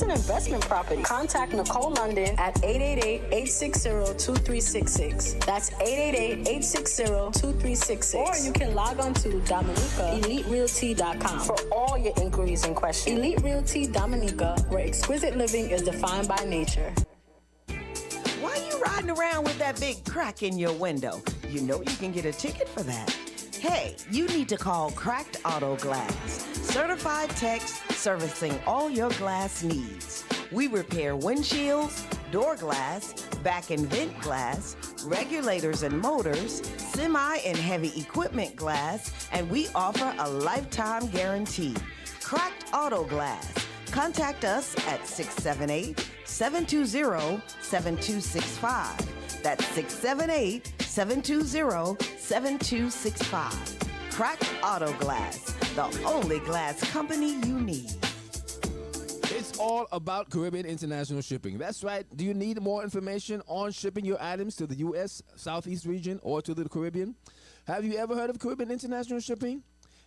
an investment property. Contact Nicole London at 888-860-2366. That's 888-860-2366. Or you can log on to DominicaEliteRealty.com for all your inquiries and questions. Elite Realty Dominica, where exquisite living is defined by nature. Why are you riding around with that big crack in your window? You know you can get a ticket for that. Hey, you need to call Cracked Auto Glass. Certified techs servicing all your glass needs. We repair windshields, door glass, back and vent glass, regulators and motors, semi and heavy equipment glass, and we offer a lifetime guarantee. Cracked Auto Glass. Contact us at 678-720-7265. That's 678-720-7265. Cracked Auto Glass, the only glass company you need. It's all about Caribbean International Shipping. That's right. Do you need more information on shipping your items to the U.S. Southeast region or to the Caribbean? Have you ever heard of Caribbean International Shipping?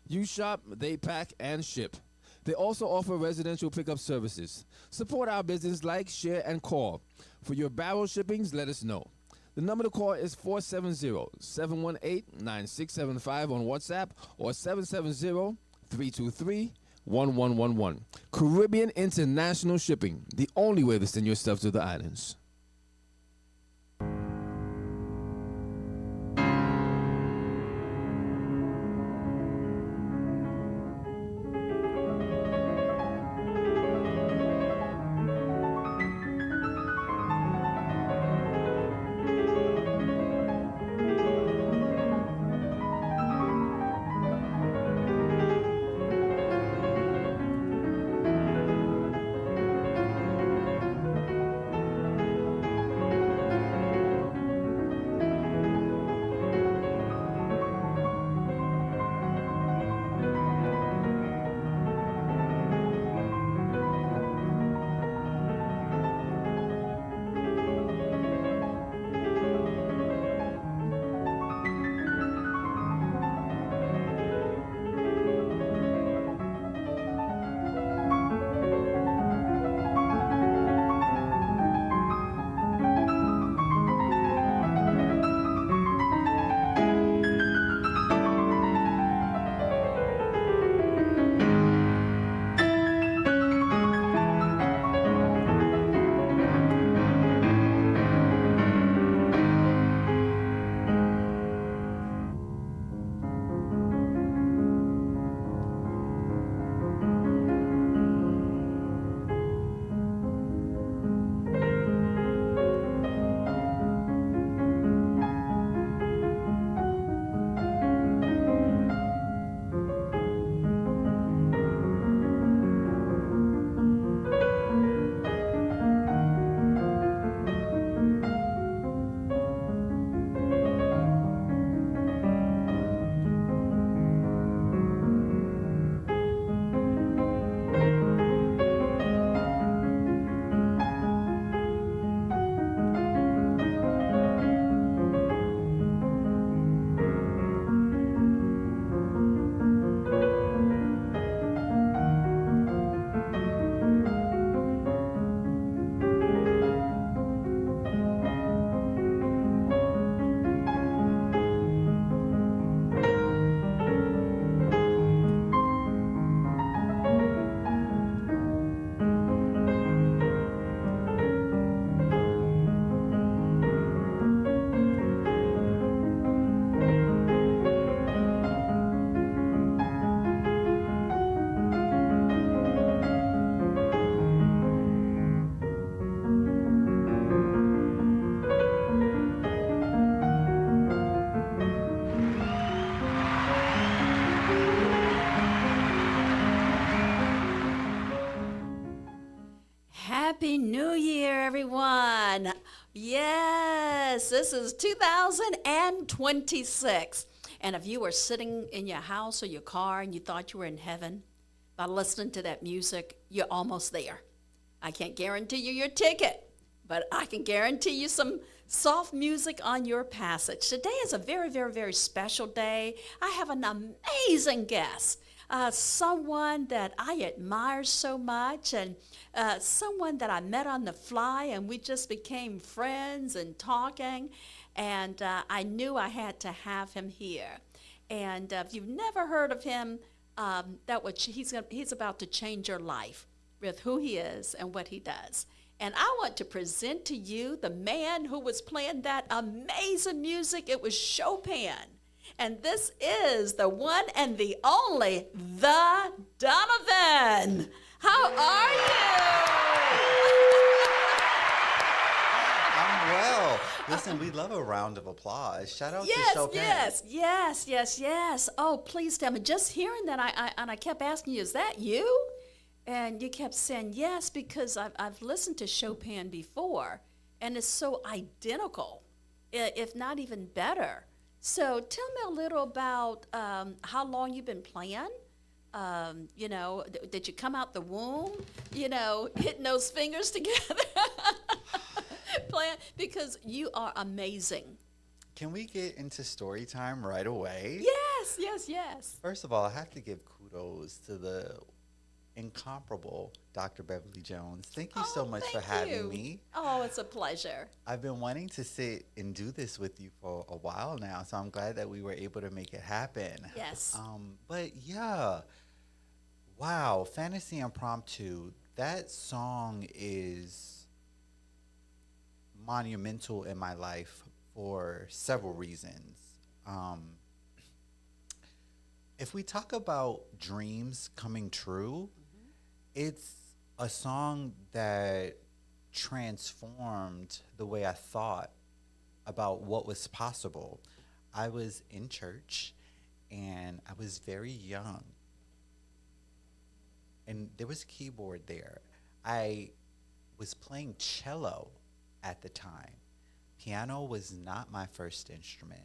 You shop, they pack, and ship. They also offer residential pickup services. Support our business, like, share, and call. For your barrel shippings, let us know. The number to call is 470-718-9675 on WhatsApp or 770-323-1111. Caribbean International Shipping, the only way to send your stuff to the islands. Happy New Year, everyone. Yes, this is 2026. And if you were sitting in your house or your car and you thought you were in heaven by listening to that music, you're almost there. I can't guarantee you your ticket, but I can guarantee you some soft music on your passage. Today is a very, very, very special day. I have an amazing guest. someone that I admire so much, and someone that I met on the fly, and we just became friends and talking. And I knew I had to have him here. And if you've never heard of him, he's about to change your life with who he is and what he does. And I want to present to you the man who was playing that amazing music. It was Chopin. And this is the one and the only, the Donovan. How are you? I'm well. Listen, we love a round of applause. Shout out to Chopin. Yes. Oh, please tell me. Just hearing that, I kept asking you, is that you? And you kept saying yes, because I've listened to Chopin before, and it's so identical, if not even better. So tell me a little about how long you've been playing. Did you come out the womb, hitting those fingers together? Playing, because you are amazing. Can we get into story time right away? Yes. First of all, I have to give kudos to the incomparable Dr. Beverly Jones. Thank you so much for having me. Oh, it's a pleasure. I've been wanting to sit and do this with you for a while now, so I'm glad that we were able to make it happen. Yes. But yeah, wow, Fantasy Impromptu, that song is monumental in my life for several reasons. If we talk about dreams coming true, it's a song that transformed the way I thought about what was possible. I was in church and I was very young, and there was a keyboard there. I was playing cello at the time. Piano was not my first instrument.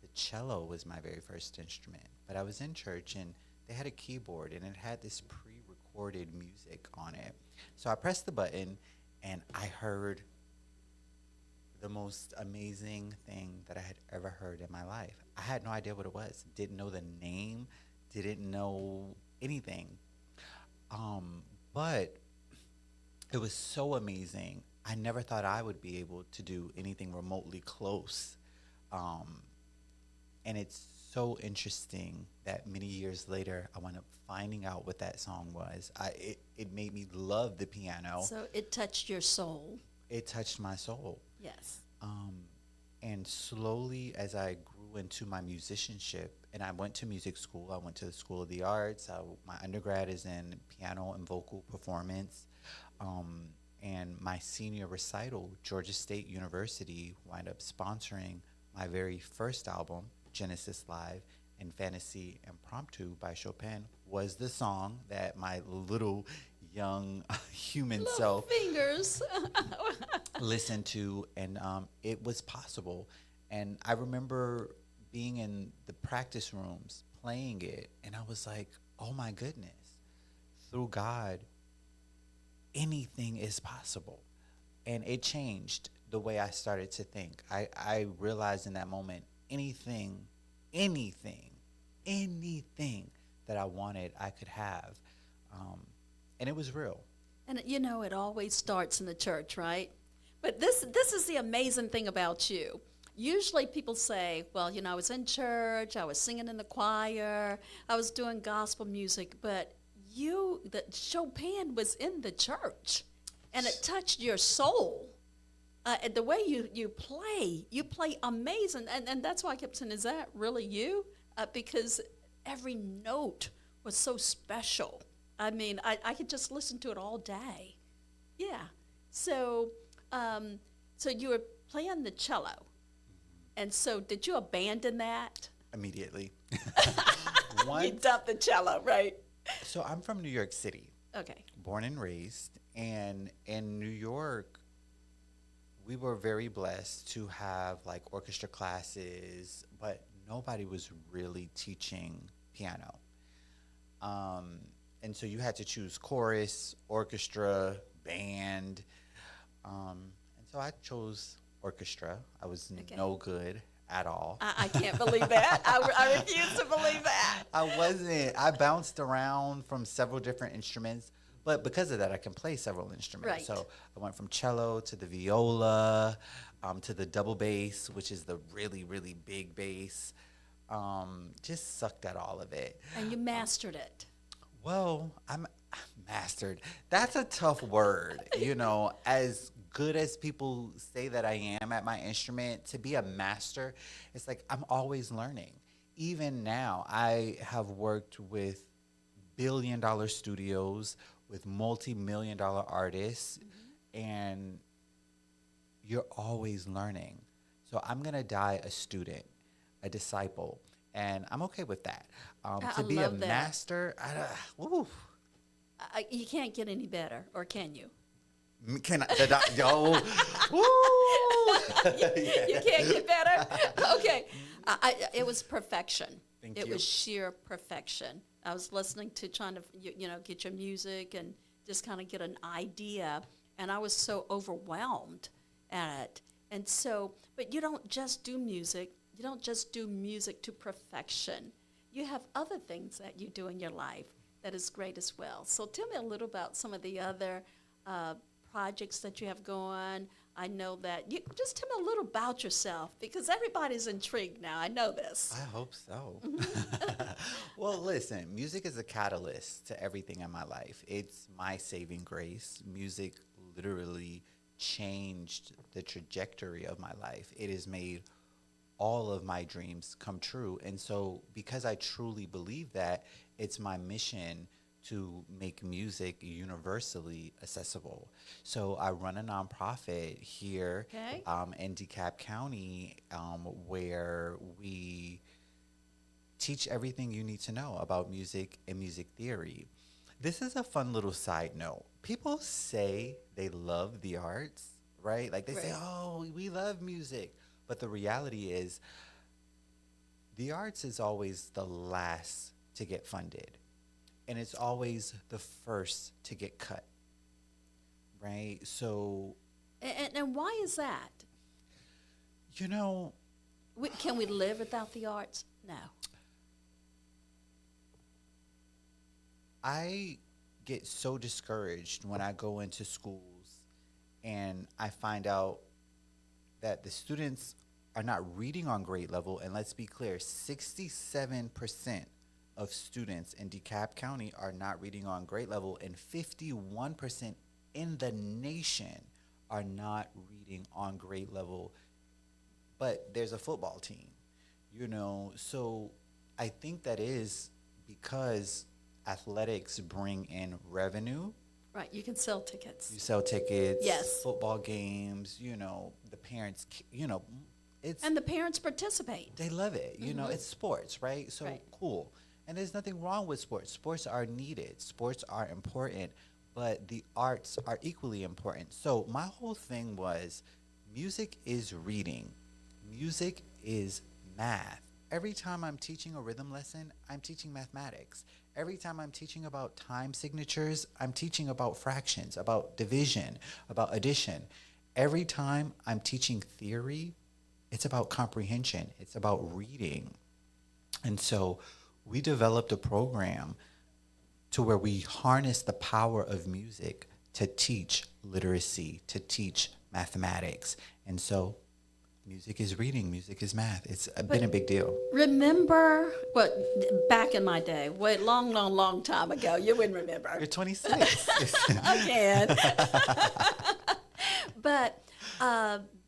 The cello was my very first instrument. But I was in church and they had a keyboard and it had this pre-recorded music on it. So I pressed the button and I heard the most amazing thing that I had ever heard in my life. I had no idea what it was. Didn't know the name, didn't know anything. But it was so amazing. I never thought I would be able to do anything remotely close. And it's so interesting that many years later, I wound up finding out what that song was. It made me love the piano. So it touched your soul. It touched my soul. Yes. And slowly, as I grew into my musicianship, and I went to music school, I went to the School of the Arts. My undergrad is in piano and vocal performance. And my senior recital, Georgia State University, wound up sponsoring my very first album, Genesis Live, and Fantasy Impromptu by Chopin was the song that my little young human Little self fingers. listened to, and it was possible. And I remember being in the practice rooms playing it, and I was like, oh my goodness, through God, anything is possible. And it changed the way I started to think. I realized in that moment, anything that I wanted, I could have. And it was real. And it always starts in the church, right? But this is the amazing thing about you. Usually people say, well, I was in church, I was singing in the choir, I was doing gospel music, but Chopin was in the church, and it touched your soul. The way you play amazing, and that's why I kept saying, is that really you? Because every note was so special. I mean, I could just listen to it all day. Yeah. So you were playing the cello, and so did you abandon that? Immediately. You dumped the cello, right? So I'm from New York City. Okay. Born and raised. And in New York, we were very blessed to have like orchestra classes, but nobody was really teaching piano. And so you had to choose chorus, orchestra, band. And so I chose orchestra. I was no good at all. I can't believe that. I refuse to believe that. I wasn't. I bounced around from several different instruments, but because of that, I can play several instruments. Right. So I went from cello to the viola, to the double bass, which is the really, really big bass. Just sucked at all of it. And you mastered it. Well, I'm mastered. That's a tough word. As good as people say that I am at my instrument, to be a master, it's like I'm always learning. Even now, I have worked with billion-dollar studios, with multi-million-dollar artists, and you're always learning. So I'm going to die a student, a disciple, and I'm okay with that. To be a love that. master, You can't get any better, or can you? can I, yo, woo! You can't get better? Okay. It was perfection. Thank It you. was sheer perfection. I was listening to trying to, get your music and just kind of get an idea, and I was so overwhelmed at it. And so, but you don't just do music. You don't just do music to perfection. You have other things that you do in your life that is great as well. So tell me a little about some of the other projects that you have going. I know that you just tell me a little about yourself, because everybody's intrigued now. I know this. I hope so. Well, listen, music is a catalyst to everything in my life. It's my saving grace. Music literally changed the trajectory of my life. It has made all of my dreams come true. And so because I truly believe that, it's my mission to make music universally accessible. So I run a nonprofit here Okay. in DeKalb County, where we teach everything you need to know about music and music theory. This is a fun little side note. People say they love the arts, right? Like they say, Right. oh, we love music. But the reality is, the arts is always the last to get funded. And it's always the first to get cut, right? So, And why is that? Can we live without the arts? No. I get so discouraged when I go into schools and I find out that the students are not reading on grade level. And let's be clear, 67% of students in DeKalb County are not reading on grade level, and 51% in the nation are not reading on grade level. But there's a football team, so I think that is because athletics bring in revenue. Right, you can sell tickets. You sell tickets, Yes. football games, the parents, it's, And the parents participate. they love it. It's sports, right? So Right. cool. And there's nothing wrong with sports. Sports are needed. Sports are important, but the arts are equally important. So my whole thing was, music is reading. Music is math. Every time I'm teaching a rhythm lesson, I'm teaching mathematics. Every time I'm teaching about time signatures, I'm teaching about fractions, about division, about addition. Every time I'm teaching theory, it's about comprehension. It's about reading. And so we developed a program to where we harness the power of music to teach literacy, to teach mathematics. And so music is reading, music is math. It's been a big deal. Remember back in my day, long time ago, you wouldn't remember. You're 26. Again. But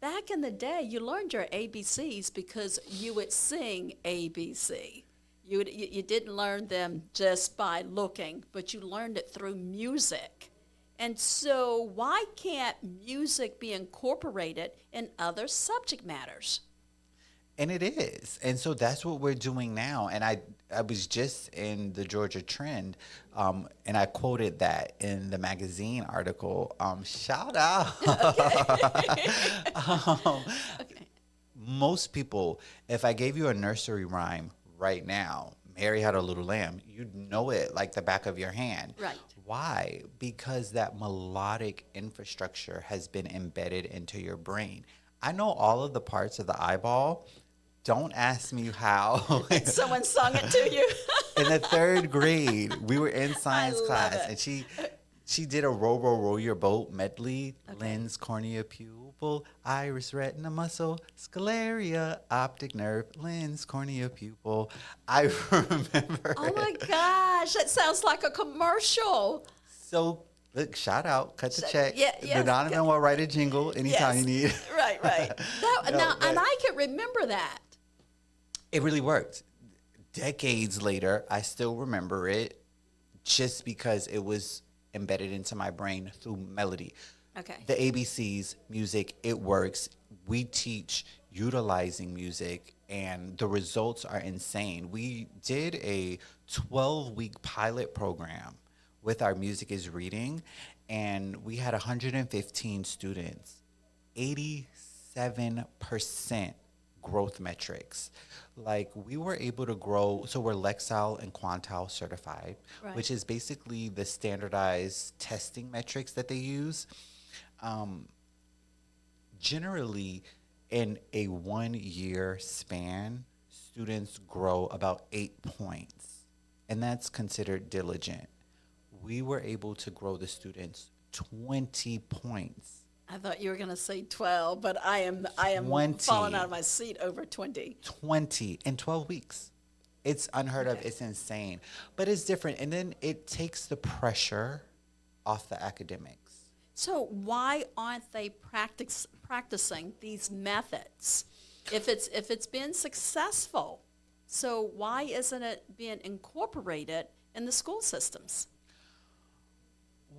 back in the day, you learned your ABCs because you would sing ABC. You didn't learn them just by looking, but you learned it through music. And so why can't music be incorporated in other subject matters? And it is. And so that's what we're doing now. And I was just in the Georgia Trend, and I quoted that in the magazine article. Shout out. Most people, if I gave you a nursery rhyme right now, Mary Had a Little Lamb, you'd know it like the back of your hand. Right. Why? Because that melodic infrastructure has been embedded into your brain. I know all of the parts of the eyeball, Don't ask me how. Someone sung it to you. In the 3rd grade, we were in science love class, it. and she did a row your boat medley. Lens, cornea, pupil, iris, retina, muscle, scleria, optic nerve, lens, cornea, pupil. I remember. Oh my gosh, that sounds like a commercial. So look, shout out, cut the check. Yeah. The Donovan will write a jingle anytime you need. Right. And I can remember that. It really worked. Decades later, I still remember it just because it was embedded into my brain through melody. Okay. The ABCs, music, it works. We teach utilizing music, and the results are insane. We did a 12-week pilot program with our Music is Reading, and we had 115 students, 87% growth metrics. Like, we were able to grow, so we're Lexile and Quantile certified, Right. which is basically the standardized testing metrics that they use. Generally, in a 1-year span, students grow about 8 points, and that's considered diligent. We were able to grow the students 20 points. I thought you were going to say 12, but I am 20. falling out of my seat over 20. 20 in 12 weeks. It's unheard of. It's insane. But it's different. And then it takes the pressure off the academics. So why aren't they practicing these methods if it's been successful? So why isn't it being incorporated in the school systems?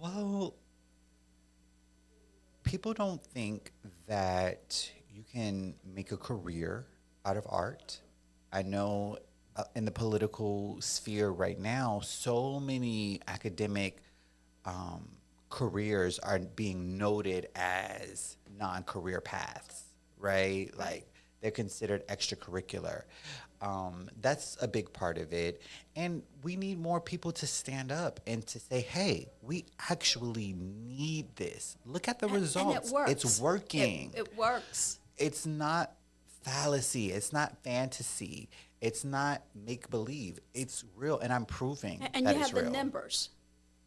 Well, people don't think that you can make a career out of art. I know in the political sphere right now, so many academic careers are being noted as non-career paths, right? Like, they're considered extracurricular. That's a big part of it. And we need more people to stand up and to say, hey, we actually need this. Look at the results. And it works. It's working. It works. It's not fallacy. It's not fantasy. It's not make-believe. It's real, and I'm proving And that you it's have the real. numbers.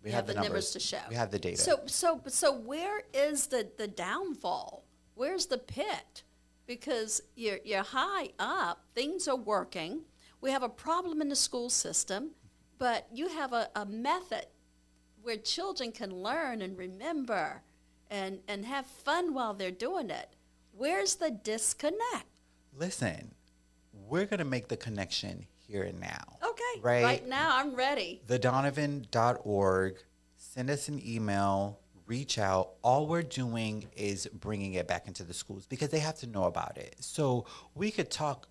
We You have the numbers to show. We have the data. So where is the downfall? Where's the pit? Because you're high up, things are working. We have a problem in the school system, but you have a method where children can learn and remember and have fun while they're doing it. Where's the disconnect? Listen, we're going to make the connection here and now. Okay, Right now I'm ready. thedonovan.org. Send us an email, reach out. All we're doing is bringing it back into the schools because they have to know about it. So we could talk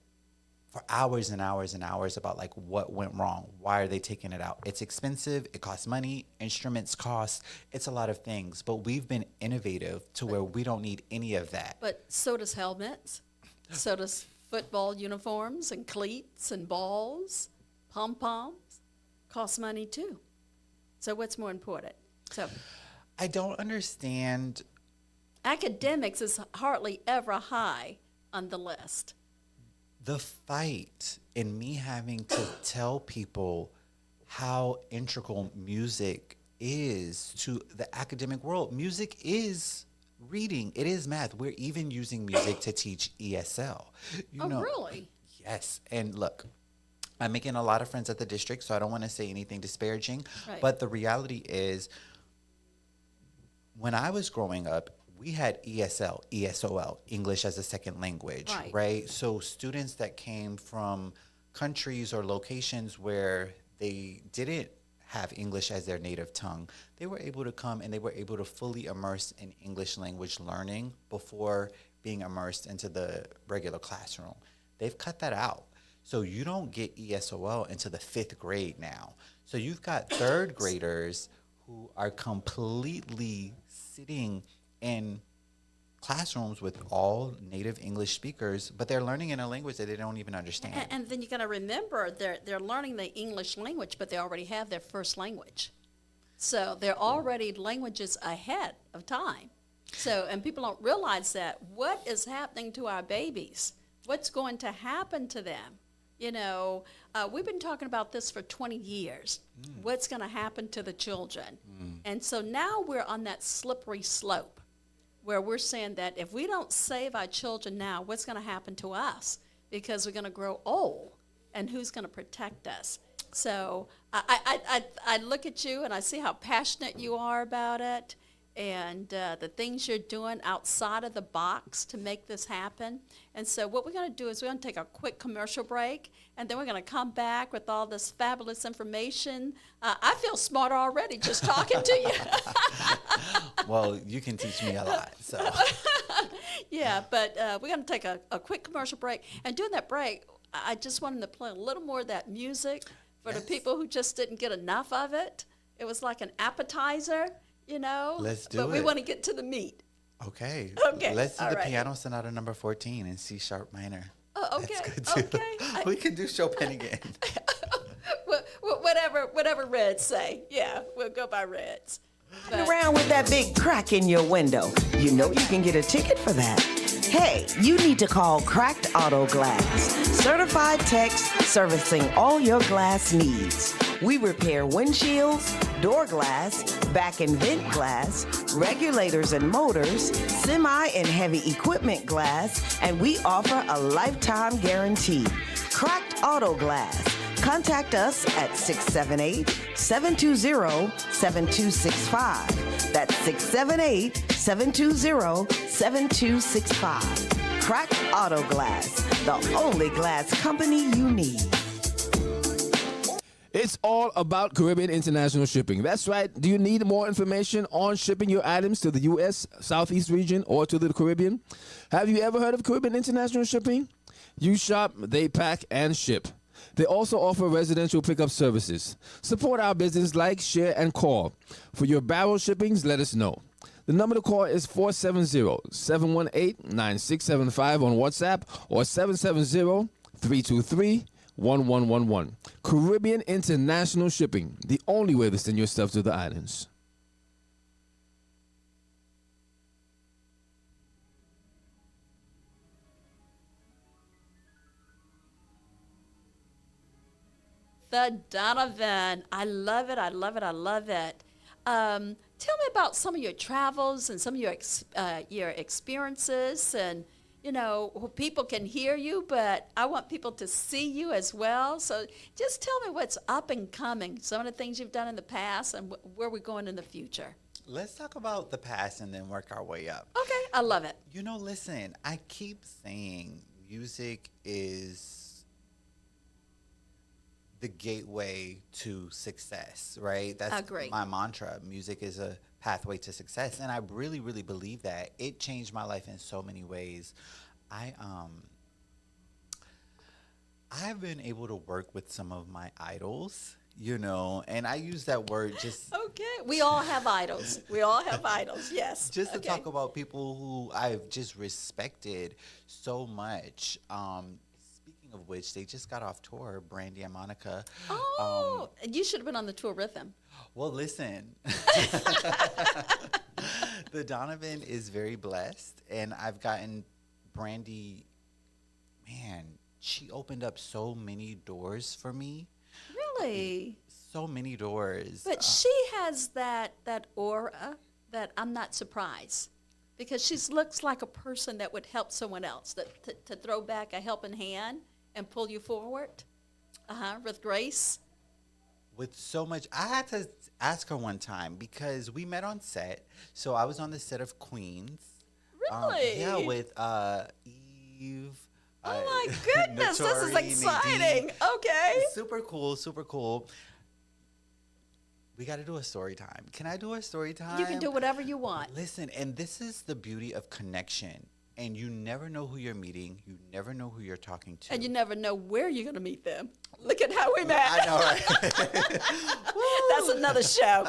for hours and hours and hours about like what went wrong. Why are they taking it out? It's expensive. It costs money. Instruments cost. It's a lot of things. But we've been innovative to where we don't need any of that. But so does helmets. So does football uniforms and cleats and balls, pom-poms. Cost money too. So what's more important? So I don't understand. academics is hardly ever high on the list. The fight in me having to tell people how integral music is to the academic world. Music is reading. It is math. We're even using music to teach ESL. You know, Really? Yes. And look, I'm making a lot of friends at the district, so I don't want to say anything disparaging. Right. But the reality is, when I was growing up, we had ESL, ESOL, English as a second language, right? So students that came from countries or locations where they didn't have English as their native tongue, they were able to come and they were able to fully immerse in English language learning before being immersed into the regular classroom. They've cut that out. So you don't get ESOL into the 5th grade now. So you've got 3rd graders who are completely sitting in classrooms with all native English speakers, but they're learning in a language that they don't even understand. And then you got to remember they're learning the English language, but they already have their first language. So they're already languages ahead of time. So, and people don't realize that. What is happening to our babies what's going to happen to them? You know, we've been talking about this for 20 years. What's going to happen to the children? And so now we're on that slippery slope where we're saying that if we don't save our children now, what's going to happen to us? Because we're going to grow old, and who's going to protect us? So I look at you and I see how passionate you are about it, and the things you're doing outside of the box to make this happen. And so what we're going to do is we're going to take a quick commercial break, and then we're going to come back with all this fabulous information. I feel smarter already just talking to you. Well, you can teach me a lot. So Yeah, but we're going to take a quick commercial break. And during that break, I just wanted to play a little more of that music for the people who just didn't get enough of it. It was like an appetizer, you know. Let's do but it. we want to get to the meat. Okay. Okay, Let's do all the right. piano sonata number 14 in C sharp minor. Oh, okay. That's good too. Okay. We can do Chopin again. Whatever Reds say. Yeah, we'll go by Reds. But- Around with that big crack in your window. You know you can get a ticket for that. Hey, you need to call Cracked Auto Glass. Certified techs servicing all your glass needs. We repair windshields, door glass, back and vent glass, regulators and motors, semi and heavy equipment glass, and we offer a lifetime guarantee. Cracked Auto Glass. Contact us at 678-720-7265. That's 678-720-7265. Cracked Auto Glass, the only glass company you need. It's all about Caribbean International Shipping. That's right. Do you need more information on shipping your items to the U.S. Southeast region or to the Caribbean? Have you ever heard of Caribbean International Shipping? You shop, they pack, and ship. They also offer residential pickup services. Support our business, like, share, and call. For your barrel shippings, let us know. The number to call is 470-718-9675 on WhatsApp or 770-323-1111. Caribbean International Shipping, the only way to send your stuff to the islands. The Donovan. I love it. I love it. I love it. Tell me about some of your travels and some of your experiences. And, you know, people can hear you, but I want people to see you as well. So just tell me what's up and coming, some of the things you've done in the past and where we're going in the future. Let's talk about the past and then work our way up. Okay, I love it. You know, listen, I keep saying music is the gateway to success, right? That's Agree. my mantra. Music is a pathway to success. And I really, really believe that. It changed my life in so many ways. I've been able to work with some of my idols, you know, and I use that word just Okay, we all have idols. We all have idols, yes. just to Okay. talk about people who I've just respected so much. Speaking of which, they just got off tour, Brandy and Monica. Oh, you should have been on the tour with them. Well, listen, the Donovan is very blessed, and I've gotten Brandy, man, she opened up so many doors for me. Really? So many doors. But she has that aura that I'm not surprised, because she looks like a person that would help someone else, to throw back a helping hand and pull you forward, with grace. With so much, I had to ask her one time because we met on set. So I was on the set of Queens. Really? Yeah, with Eve. Oh my goodness, this is Notori, exciting. Nadine. Okay. Super cool, super cool. We got to do a story time. Can I do a story time? You can do whatever you want. Listen, and this is the beauty of connection. And you never know who you're meeting. You never know who you're talking to. And you never know where you're going to meet them. Look at how we met. I know, right? That's another show.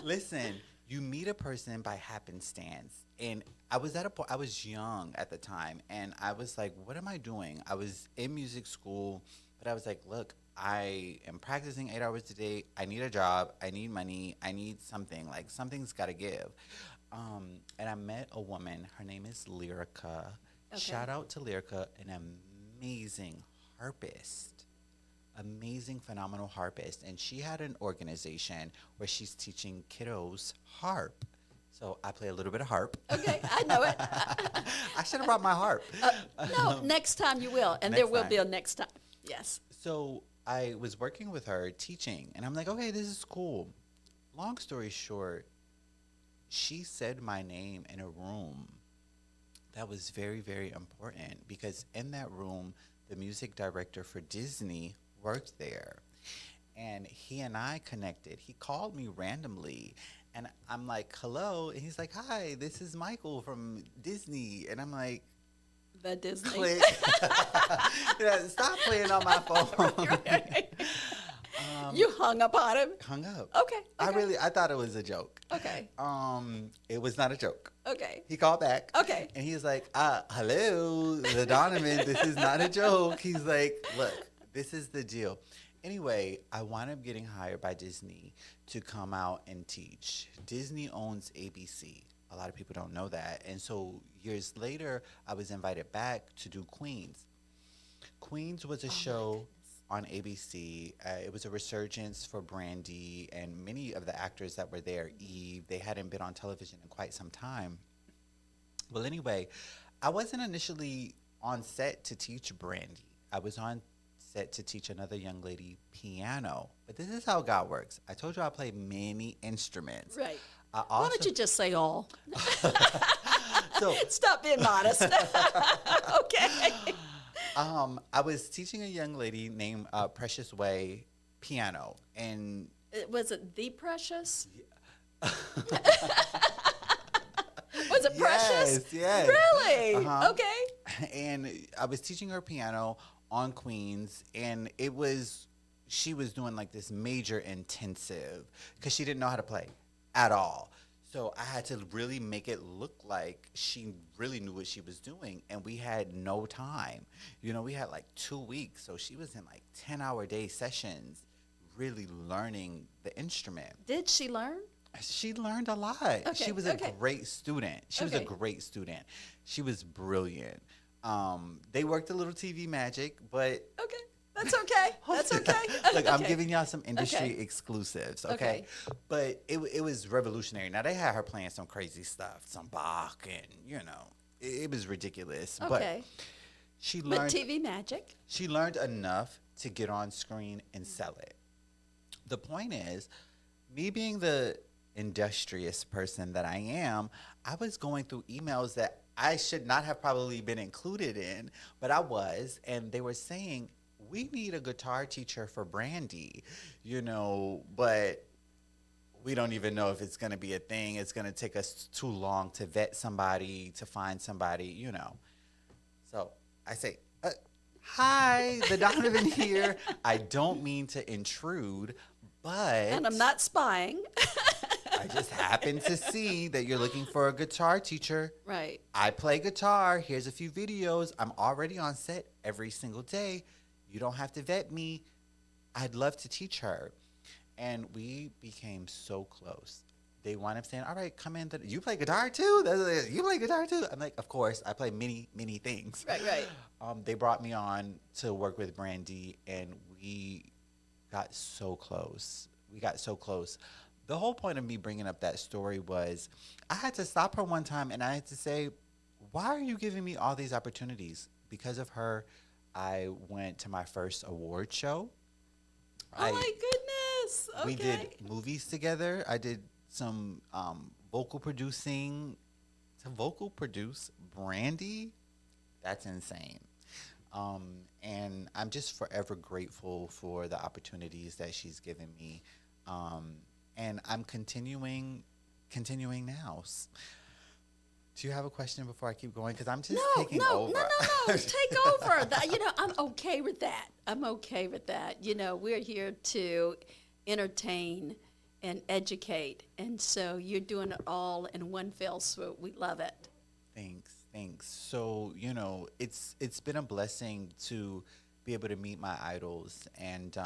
Listen, you meet a person by happenstance. And I was at a point, I was young at the time. And I was like, what am I doing? I was in music school. But I was like, look, I am practicing 8 hours a day. I need a job. I need money. I need something. Like, something's got to give. And I met a woman. Her name is Lyrica. Okay. Shout out to Lyrica, an amazing harpist, amazing, phenomenal harpist. And she had an organization where she's teaching kiddos harp. So I play a little bit of harp. Okay, I know it. I should have brought my harp. No, next time you will, and Next there will time. be a next time. Yes. So I was working with her teaching, and I'm like, okay, this is cool. Long story short, she said my name in a room that was very, very important because in that room, the music director for Disney worked there. And he and I connected. He called me randomly. And I'm like, hello. And he's like, hi, this is Michael from Disney. And I'm like, The Disney. click. Yeah, stop playing on my phone. You hung up on him. Hung up. Okay. I thought it was a joke. Okay. It was not a joke. Okay. He called back. Okay. And he was like, hello, the Donovan, this is not a joke. He's like, look, this is the deal. Anyway, I wound up getting hired by Disney to come out and teach. Disney owns ABC. A lot of people don't know that. And so years later, I was invited back to do Queens. Queens was a show on ABC. It was a resurgence for Brandy and many of the actors that were there. Eve, they hadn't been on television in quite some time. Well, anyway, I wasn't initially on set to teach Brandy. I was on set to teach another young lady piano. But this is how God works. I told you I play many instruments. Right. I Why also, don't you just say all? so, Stop being modest. Okay. I was teaching a young lady named Precious Way piano, and Was it the Precious? Was it Precious? Yes. Really? Uh-huh. Okay. And I was teaching her piano on Queens, and she was doing like this major intensive because she didn't know how to play at all. So I had to really make it look like she really knew what she was doing, and we had no time. You know, we had like 2 weeks, so she was in like 10-hour day sessions really learning the instrument. Did she learn? She learned a lot. She was okay. a great student. She was a great student. She was brilliant. They worked a little TV magic, but Okay. That's okay. That's okay. look, I'm Okay. giving y'all some industry Okay. exclusives, okay? Okay. But it was revolutionary. Now, they had her playing some crazy stuff, some Bach, and, you know, it was ridiculous. Okay. But she But learned, TV magic. she learned enough to get on screen and sell it. The point is, me being the industrious person that I am, I was going through emails that I should not have probably been included in, but I was, and they were saying, we need a guitar teacher for Brandy, you know, but we don't even know if it's going to be a thing. It's going to take us too long to vet somebody, to find somebody, you know. So I say, hi, the Donovan here. I don't mean to intrude, but And I'm not spying. I just happened to see that you're looking for a guitar teacher. Right. I play guitar. Here's a few videos. I'm already on set every single day. You don't have to vet me. I'd love to teach her. And we became so close. They wound up saying, all right, come in. You play guitar too? You play guitar too? I'm like, of course. I play many, many things. Right. They brought me on to work with Brandy, and we got so close. The whole point of me bringing up that story was I had to stop her one time, and I had to say, why are you giving me all these opportunities? Because of her, I went to my first award show. Oh my goodness. Okay. We did movies together. I did some vocal producing. To vocal produce Brandy, that's insane. And I'm just forever grateful for the opportunities that she's given me. And I'm continuing now. Do you have a question before I keep going? Because I'm just taking over. No. Take over. I'm okay with that. We're here to entertain and educate. And so you're doing it all in one fell swoop. We love it. Thanks. So, it's been a blessing to be able to meet my idols and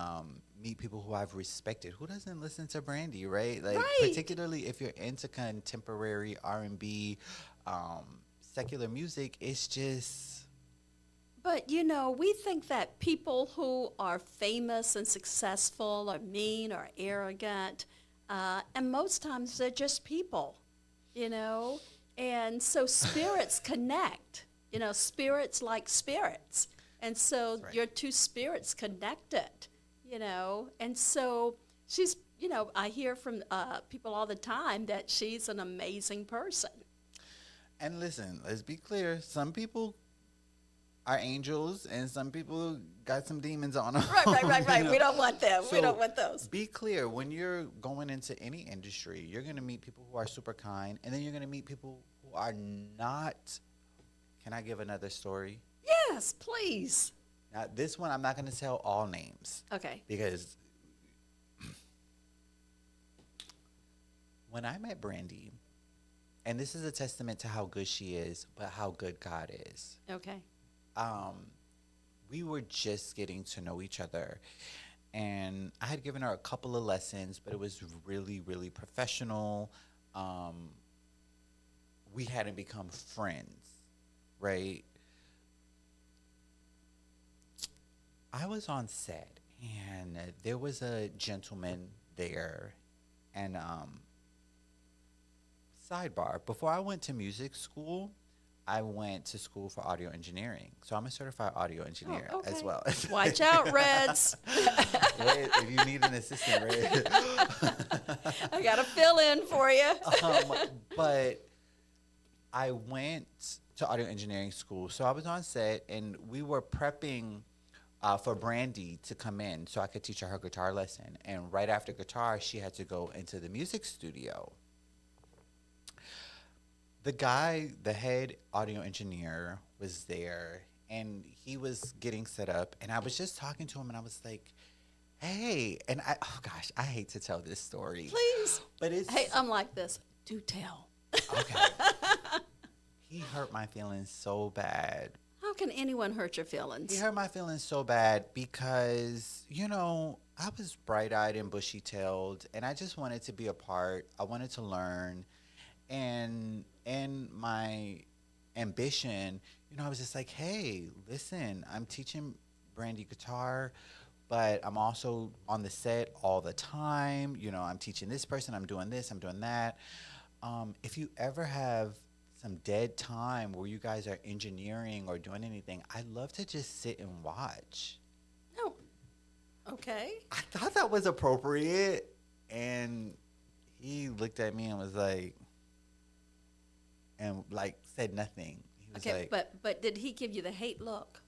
meet people who I've respected. Who doesn't listen to Brandy, right? Like, Right. particularly if you're into contemporary R&B, secular music is just But you know, we think that people who are famous and successful are mean or arrogant, and most times they're just people, you know. And so spirits connect. You know, spirits like spirits, and so right. your two spirits connected. You know, and so she's. You know, I hear from people all the time that she's an amazing person. and listen, let's be clear. Some people are angels and some people got some demons on them. Right. We don't want them. We So, don't want those. Be clear when you're going into any industry, you're going to meet people who are super kind, and then you're going to meet people who are not. Can I give another story? Yes, please. Now, this one, I'm not going to tell all names Okay. because when I met Brandy, and this is a testament to how good she is, but how good God is. Okay. We were just getting to know each other, and I had given her a couple of lessons, but it was really, really professional. We hadn't become friends, right? I was on set, and there was a gentleman there, and sidebar, before I went to music school, I went to school for audio engineering. So I'm a certified audio engineer as okay. well. Watch out, Reds. Red, if you need an assistant, Red. I got to fill in for you. But I went to audio engineering school. So I was on set, and we were prepping for Brandy to come in so I could teach her guitar lesson. And right after guitar, she had to go into the music studio. The guy, the head audio engineer, was there, and he was getting set up, and I was just talking to him, and I was like, hey, and oh gosh, I hate to tell this story. Please. But it's, Hey, I'm like this. Do tell. okay. He hurt my feelings so bad. How can anyone hurt your feelings? He hurt my feelings so bad because, you know, I was bright-eyed and bushy-tailed, and I just wanted to be a part. I wanted to learn. And my ambition, you know, I was just like, hey, listen, I'm teaching Brandy guitar, but I'm also on the set all the time. You know, I'm teaching this person, I'm doing this, I'm doing that. If you ever have some dead time where you guys are engineering or doing anything, I'd love to just sit and watch. No. Okay. I thought that was appropriate. And he looked at me and was like, and like said nothing. He was Okay, like, but did he give you the hate look?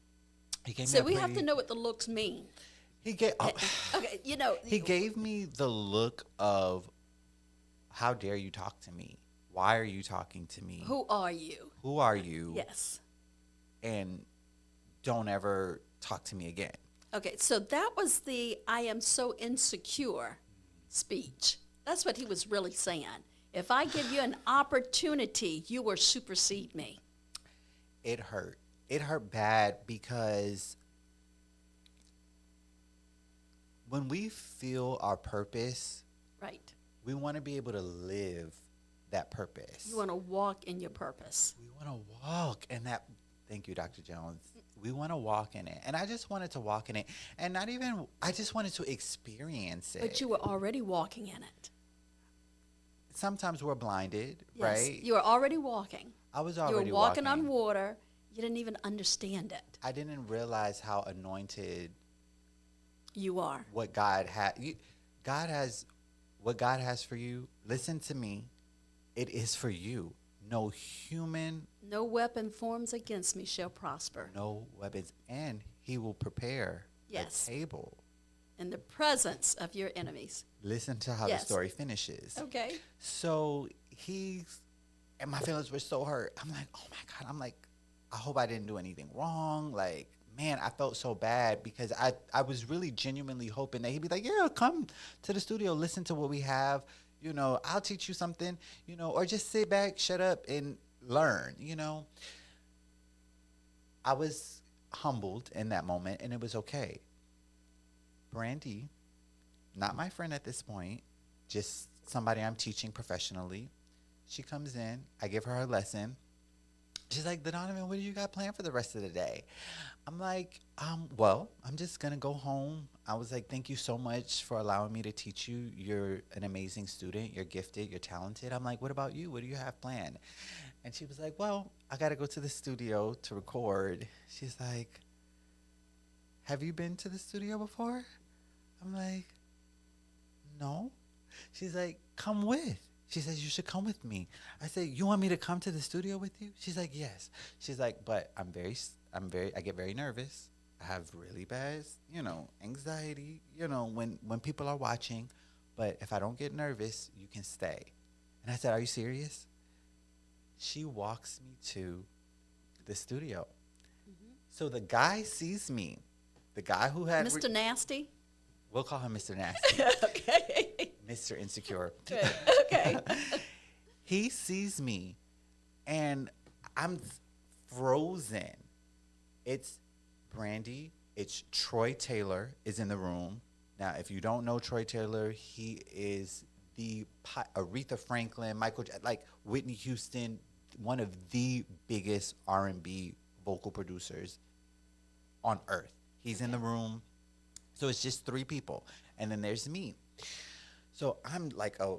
he gave me So a we have to pretty- know what the looks mean. He gave Okay, you know. he gave me the look of, how dare you talk to me? Why are you talking to me? Who are you? Who are you? Yes. And don't ever talk to me again. Okay, so that was the I am so insecure speech. That's what he was really saying. If I give you an opportunity, you will supersede me. It hurt. It hurt bad because when we feel our purpose, Right. we want to be able to live that purpose. You want to walk in your purpose. We want to walk in that. Thank you, Dr. Jones. We want to walk in it. And I just wanted to walk in it. And not even, I just wanted to experience it. But you were already walking in it. Sometimes we're blinded, Yes. right? You were already walking. I was You already were walking on water. You didn't even understand it. I didn't realize how anointed You are. what God had. God has, what God has for you. Listen to me. It is for you. No human, No weapon forms against me shall prosper. no weapons, and He will prepare Yes. a table. In the presence of your enemies. Listen to how Yes. the story finishes. Okay. So and my feelings were so hurt. I'm like, oh my God. I'm like, I hope I didn't do anything wrong. Like, man, I felt so bad because I was really genuinely hoping that he'd be like, yeah, come to the studio, listen to what we have. You know, I'll teach you something, you know, or just sit back, shut up, and learn, you know. I was humbled in that moment, and it was okay. Brandy, not my friend at this point, just somebody I'm teaching professionally. She comes in, I give her a lesson. She's like, Donovan, what do you got planned for the rest of the day? I'm like, well, I'm just gonna go home. I was like, thank you so much for allowing me to teach you. You're an amazing student. You're gifted. You're talented. I'm like, what about you? What do you have planned? And she was like, well, I gotta go to the studio to record. She's like, have you been to the studio before? I'm like, no. She's like, come with. She says, you should come with me. I said, you want me to come to the studio with you? She's like, yes. She's like, but I get very nervous. I have really bad, anxiety, when people are watching. But if I don't get nervous, you can stay. And I said, are you serious? She walks me to the studio. Mm-hmm. So the guy sees me. The guy who had... Mr. Nasty? We'll call him Mr. Nasty. Okay. Mr. Insecure. Okay. He sees me, and I'm frozen. It's Brandy. It's Troy Taylor is in the room. Now, if you don't know Troy Taylor, he is the Aretha Franklin, Whitney Houston, one of the biggest R&B vocal producers on earth. He's in the room. So it's just 3 people. And then there's me. So I'm like a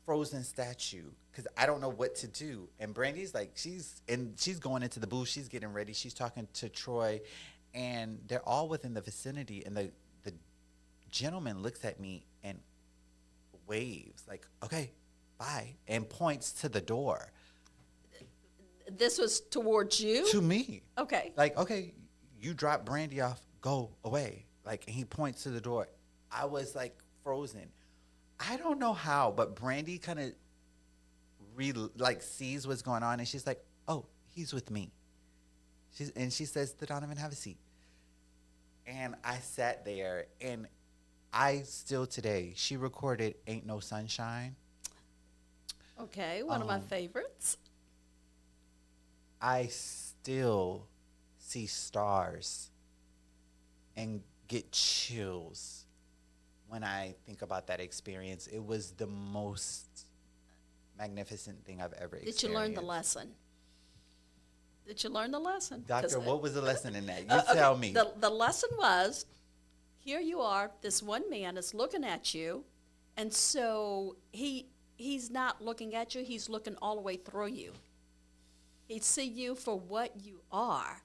frozen statue because I don't know what to do. And Brandy's like, she's going into the booth. She's getting ready. She's talking to Troy. And they're all within the vicinity. And the gentleman looks at me and waves like, okay, bye, and points to the door. This was towards you? To me. Okay. Like, okay, you drop Brandy off, go away. Like, and he points to the door. I was like frozen. I don't know how, but Brandy kind of sees what's going on, and she's like, oh, he's with me. She says, Donovan, have a seat. And I sat there, and I still today, she recorded Ain't No Sunshine. Okay, one of my favorites. I still see stars and get chills when I think about that experience. It was the most magnificent thing I've ever experienced. Did you learn the lesson? Did you learn the lesson? Doctor, what was the lesson in that? You tell me. The lesson was, here you are, this one man is looking at you, and so he's not looking at you, he's looking all the way through you. He see you for what you are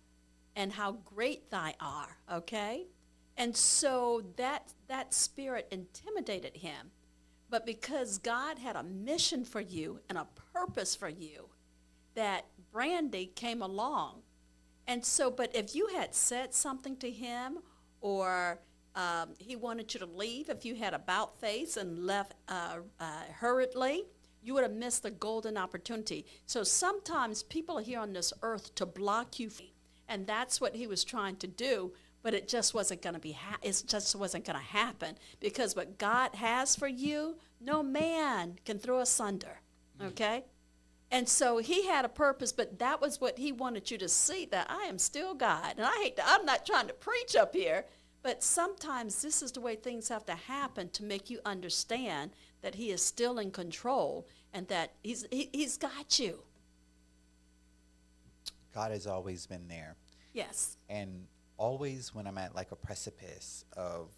and how great thy are, okay? And so that spirit intimidated him. But because God had a mission for you and a purpose for you, that Brandy came along. And so, but if you had said something to him, or he wanted you to leave, if you had about face and left hurriedly, you would have missed the golden opportunity. So sometimes people are here on this earth to block you, and that's what he was trying to do. But it just wasn't going to be. It just wasn't going to happen, because what God has for you, no man can throw asunder. Okay. And so he had a purpose, but that was what he wanted you to see, that I am still God. And I'm not trying to preach up here, but sometimes this is the way things have to happen to make you understand that he is still in control and that he's got you. God has always been there. Yes. And always when I'm at like a precipice of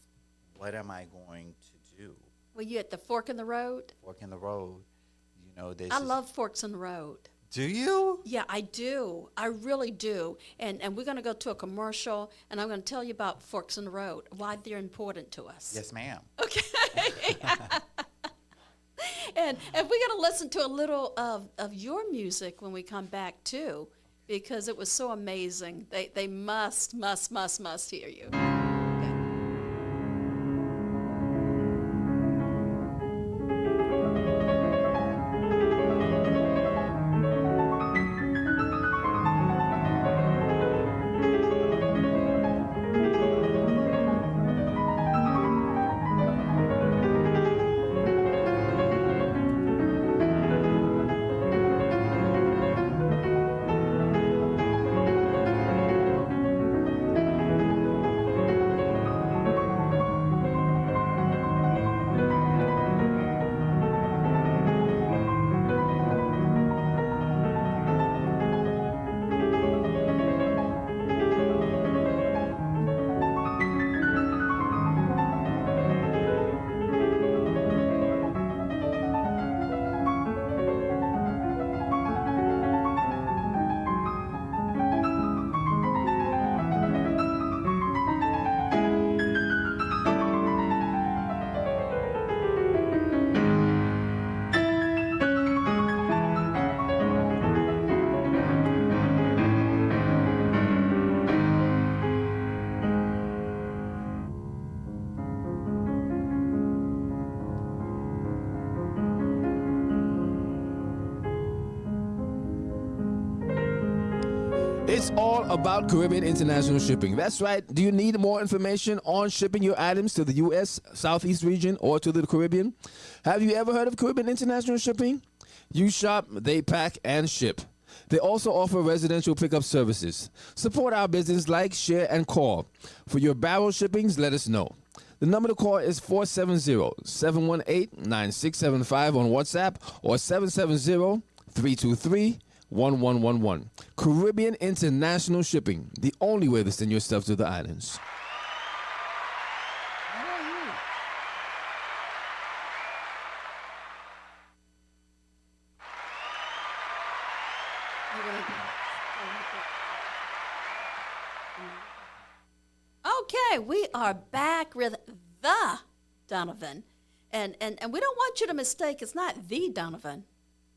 what am I going to do? Were you at the fork in the road? Fork in the road. I love forks in the road. Do you? Yeah, I do. I really do. And we're going to go to a commercial, and I'm going to tell you about forks in the road, why they're important to us. Yes, ma'am. Okay. and we're going to listen to a little of your music when we come back, too, because it was so amazing. They must hear you. It's all about Caribbean International Shipping. That's right. Do you need more information on shipping your items to the U.S. Southeast region or to the Caribbean? Have you ever heard of Caribbean International Shipping? You shop, they pack, and ship. They also offer residential pickup services. Support our business, like, share, and call. For your barrel shippings, let us know. The number to call is 470-718-9675 on WhatsApp or 770-323-1111. Caribbean International Shipping, the only way to send your stuff to the islands. Okay, we are back with the Donovan. And we don't want you to mistake, it's not the Donovan.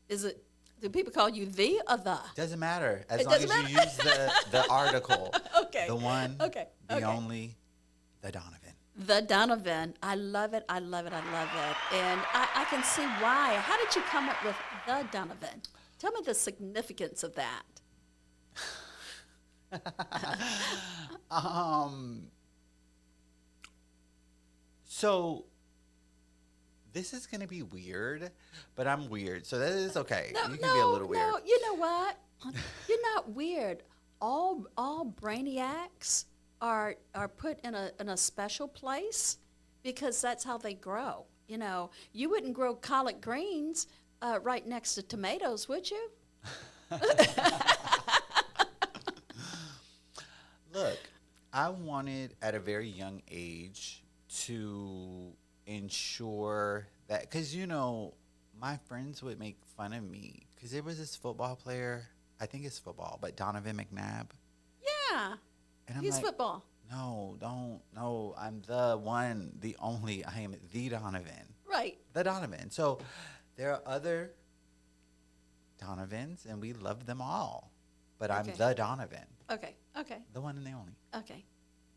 Is it? Do people call you the or the? Doesn't matter as It long as doesn't you use the article. Okay. The one. Okay. The Okay. only. The Donovan. The Donovan. I love it. I love it. I love it. And I can see why. How did you come up with the Donovan? Tell me the significance of that. So this is gonna be weird, but I'm weird, so that is okay. You can be a little weird. No, you know what? You're not weird. All brainiacs are put in a special place because that's how they grow. You know, you wouldn't grow collard greens right next to tomatoes, would you? Look, I wanted at a very young age to ensure that, because, you know, my friends would make fun of me because there was this football player, I think it's football, but Donovan McNabb. Yeah. And I'm He's like, football. No, I'm the one, the only, I am the Donovan. Right. The Donovan. So there are other Donovans, and we love them all. But I'm Okay. the Donovan, Okay. Okay. the one and the only. Okay.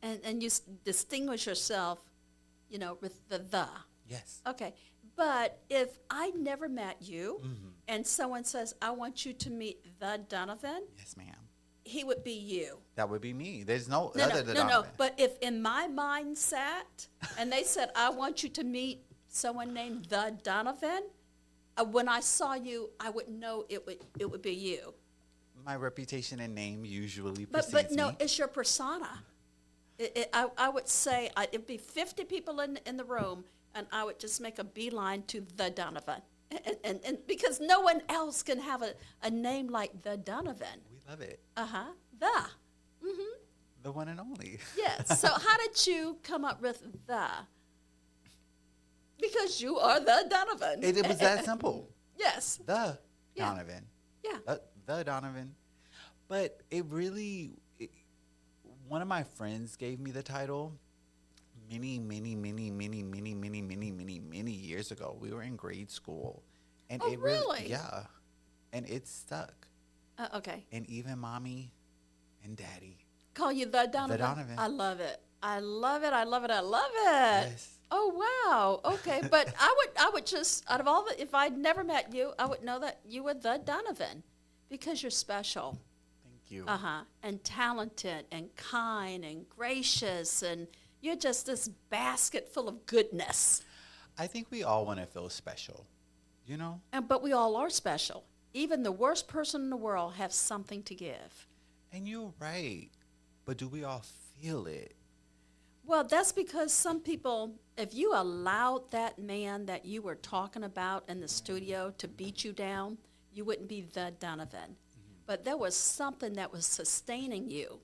And you distinguish yourself, you know, with the. Yes. Okay. But if I never met you Mm-hmm. and someone says, I want you to meet the Donovan, Yes, ma'am. he would be you. That would be me. There's no, No, other no, than no, no. Donovan. But if in my mindset and they said, I want you to meet someone named the Donovan, when I saw you, I would know it would be you. My reputation and name usually But precedes no, me. it's your persona. I would say it'd be 50 people in the room, and I would just make a beeline to the Donovan, and because no one else can have a name like the Donovan. We love it. The one and only. Yes. So how did you come up with the? Because you are the Donovan. It was that simple. Yes. The Yeah. Donovan. Yeah. The Donovan. But it really, one of my friends gave me the title many years ago. We were in grade school. And Oh, it really? Yeah. And it stuck. Okay. And even mommy and daddy. Call you the Donovan. Donovan. I love it. I love it. I love it. I love it. Yes. Oh wow. Okay, but I would just out of all the if I'd never met you, I would know that you were the Donovan because you're special. Thank you. And talented and kind and gracious and you're just this basket full of goodness. I think we all want to feel special, you know? But we all are special. Even the worst person in the world has something to give. And you're right. But do we all feel it? Well, that's because some people, if you allowed that man that you were talking about in the studio to beat you down, you wouldn't be the Donovan. But there was something that was sustaining you.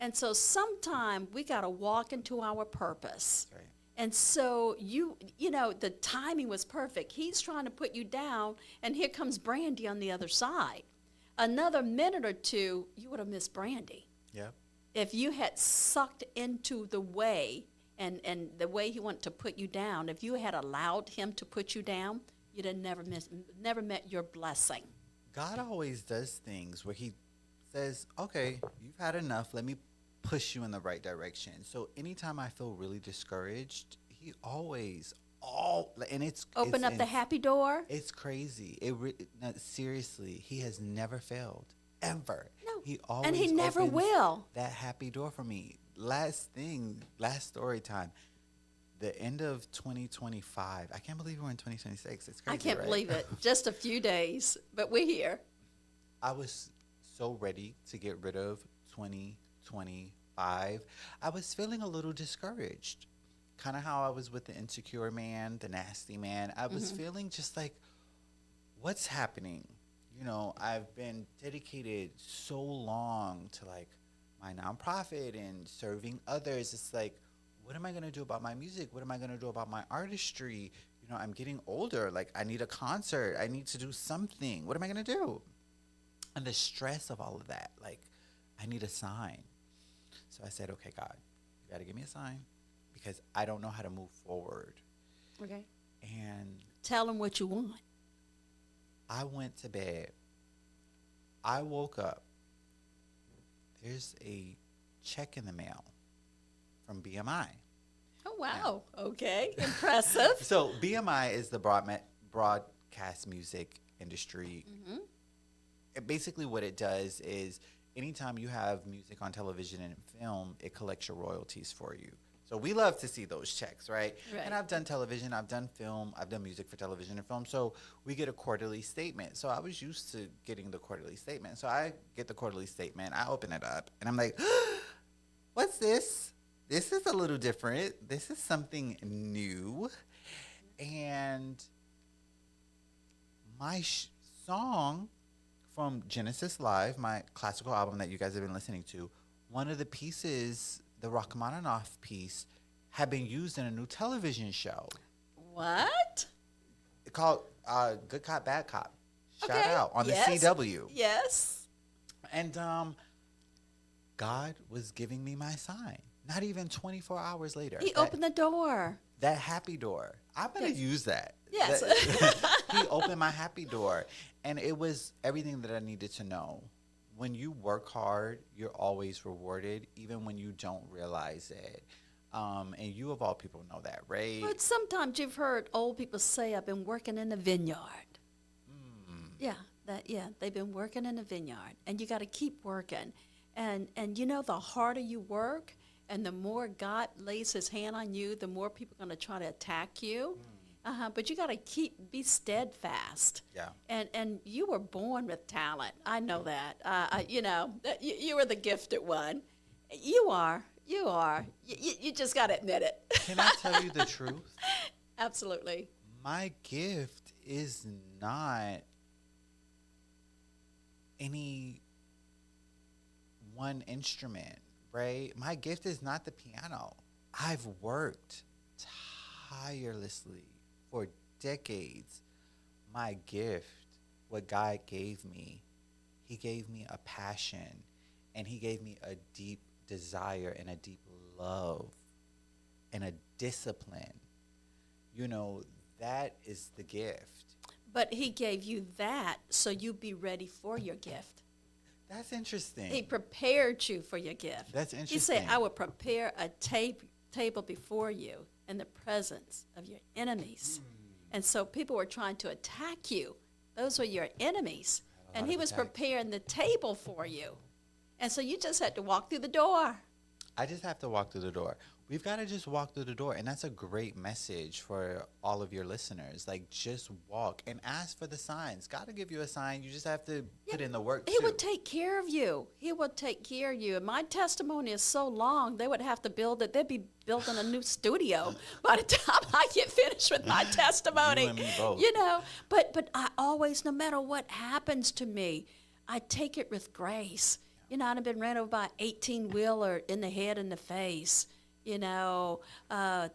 And so sometime we got to walk into our purpose. Right. And so you know, the timing was perfect. He's trying to put you down, and here comes Brandy on the other side. Another minute or two, you would have missed Brandy. Yep. If you had sucked into the way and the way he wanted to put you down, if you had allowed him to put you down, you'd have never met your blessing. God always does things where he says, okay, you've had enough. Let me push you in the right direction. So anytime I feel really discouraged, he always, and it's Open it's, up the happy door. It's crazy. No, seriously, he has never failed. ever. No. He always And he never opens will. that happy door for me. Last story time. The end of 2025. I can't believe we're in 2026. It's crazy, I can't right? believe it. Just a few days, but we're here. I was so ready to get rid of 2025. I was feeling a little discouraged. Kind of how I was with the insecure man, the nasty man. I was feeling just like, what's happening? You know, I've been dedicated so long to like my nonprofit and serving others. It's like, what am I going to do about my music? What am I going to do about my artistry? You know, I'm getting older. Like, I need a concert. I need to do something. What am I going to do? And the stress of all of that, like, I need a sign. So I said, okay, God, you got to give me a sign because I don't know how to move forward. Okay. And Tell them what you want. I went to bed. I woke up. There's a check in the mail from BMI. Oh, wow. Okay. Impressive. So BMI is the broadcast music industry. Basically what it does is anytime you have music on television and film, it collects your royalties for you. So we love to see those checks, right? And I've done television, I've done film, I've done music for television and film. So we get a quarterly statement. So I was used to getting the quarterly statement. So I get the quarterly statement, I open it up, and I'm like, what's this? This is a little different. This is something new. And my song from Genesis Live, my classical album that you guys have been listening to, one of the pieces, the Rachmaninoff piece, had been used in a new television show. What? Called Good Cop, Bad Cop. Shout Okay. out on Yes. the CW. Yes. And God was giving me my sign. Not even 24 hours later. He opened the door. That happy door. I'm going to use that. Yes. He opened my happy door. And it was everything that I needed to know. When you work hard, you're always rewarded, even when you don't realize it. And you, of all people, know that, right? But sometimes you've heard old people say, I've been working in the vineyard. Yeah, they've been working in the vineyard. And you got to keep working. And you know, the harder you work and the more God lays his hand on you, the more people are going to try to attack you. But you got to be steadfast. Yeah. And you were born with talent. I know that. You know, you were the gifted one. You are. You just got to admit it. Can I tell you the truth? Absolutely. My gift is not any one instrument, right? My gift is not the piano. I've worked tirelessly for decades. My gift, what God gave me, he gave me a passion, and he gave me a deep desire and a deep love and a discipline. You know, that is the gift. But he gave you that so you be ready for your gift. That's interesting. He prepared you for your gift. That's He interesting. said, I will prepare a table before you in the presence of your enemies. And so people were trying to attack you. Those were your enemies. And he was preparing the table for you. And so you just had to walk through the door. I just have to walk through the door. We've got to just walk through the door. And that's a great message for all of your listeners. Like, just walk and ask for the signs. God will give you a sign. You just have to put in the work, He too. would take care of you. He would take care of you. And my testimony is so long, they would have to build it. They'd be building a new studio by the time I get finished with my testimony. You and me both. You know, but I always, no matter what happens to me, I take it with grace. You know, I've been ran over by an 18-wheeler in the head and the face. You know,